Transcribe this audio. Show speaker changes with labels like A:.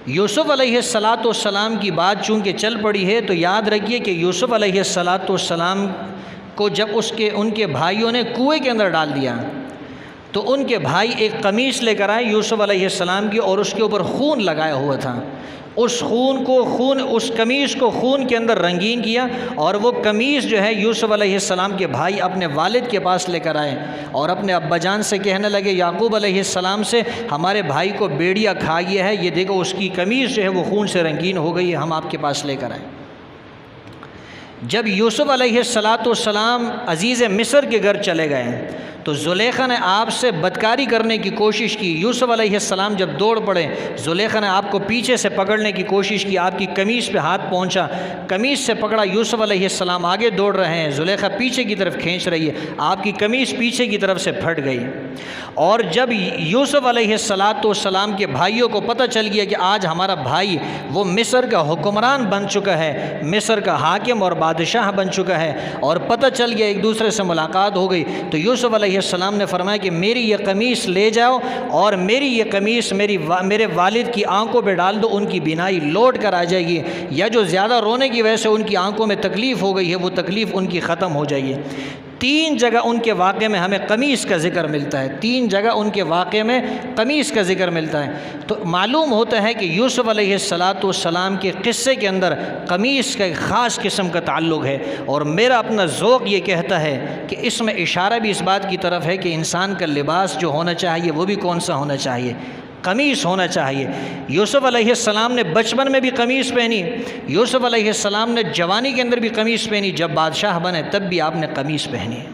A: یوسف علیہ السلام کی بات چونکہ چل پڑی ہے تو یاد رکھیے کہ یوسف علیہ السلام کو جب ان کے بھائیوں نے کنویں کے اندر ڈال دیا تو ان کے بھائی ایک قمیص لے کر آئے یوسف علیہ السلام کی، اور اس کے اوپر خون لگایا ہوا تھا۔ اس قمیص کو خون کے اندر رنگین کیا، اور وہ قمیص جو ہے یوسف علیہ السلام کے بھائی اپنے والد کے پاس لے کر آئے اور اپنے ابا جان سے کہنے لگے، یعقوب علیہ السلام سے، ہمارے بھائی کو بیڑیا کھا گیا ہے، یہ دیکھو اس کی قمیص جو ہے وہ خون سے رنگین ہو گئی ہے، ہم آپ کے پاس لے کر آئے۔ جب یوسف علیہ السلام عزیز مصر کے گھر چلے گئے تو زلیخا نے آپ سے بدکاری کرنے کی کوشش کی۔ یوسف علیہ السلام جب دوڑ پڑے، زلیخا نے آپ کو پیچھے سے پکڑنے کی کوشش کی، آپ کی قمیص پہ ہاتھ پہنچا، قمیص سے پکڑا، یوسف علیہ السلام آگے دوڑ رہے ہیں، زلیخا پیچھے کی طرف کھینچ رہی ہے، آپ کی قمیص پیچھے کی طرف سے پھٹ گئی۔ اور جب یوسف علیہ السلام کے بھائیوں کو پتہ چل گیا کہ آج ہمارا بھائی وہ مصر کا حکمران بن چکا ہے، مصر کا حاکم اور بادشاہ بن چکا ہے، اور پتہ چل گیا، ایک دوسرے سے ملاقات ہو گئی، تو یوسف علیہ السلام نے فرمایا کہ میری یہ قمیص لے جاؤ اور میری یہ قمیص میرے والد کی آنکھوں پہ ڈال دو، ان کی بینائی لوٹ کر آ جائے گی، یا جو زیادہ رونے کی وجہ سے ان کی آنکھوں میں تکلیف ہو گئی ہے وہ تکلیف ان کی ختم ہو جائے گی۔ 3 جگہ ان کے واقعے میں ہمیں قمیص کا ذکر ملتا ہے، 3 جگہ ان کے واقعے میں قمیص کا ذکر ملتا ہے، تو معلوم ہوتا ہے کہ یوسف علیہ السلام کے قصے کے اندر قمیص کا ایک خاص قسم کا تعلق ہے، اور میرا اپنا ذوق یہ کہتا ہے کہ اس میں اشارہ بھی اس بات کی طرف ہے کہ انسان کا لباس جو ہونا چاہیے وہ بھی کون سا ہونا چاہیے، قمیص ہونا چاہیے۔ یوسف علیہ السلام نے بچپن میں بھی قمیص پہنی، یوسف علیہ السلام نے جوانی کے اندر بھی قمیص پہنی، جب بادشاہ بنے تب بھی آپ نے قمیص پہنی ہے۔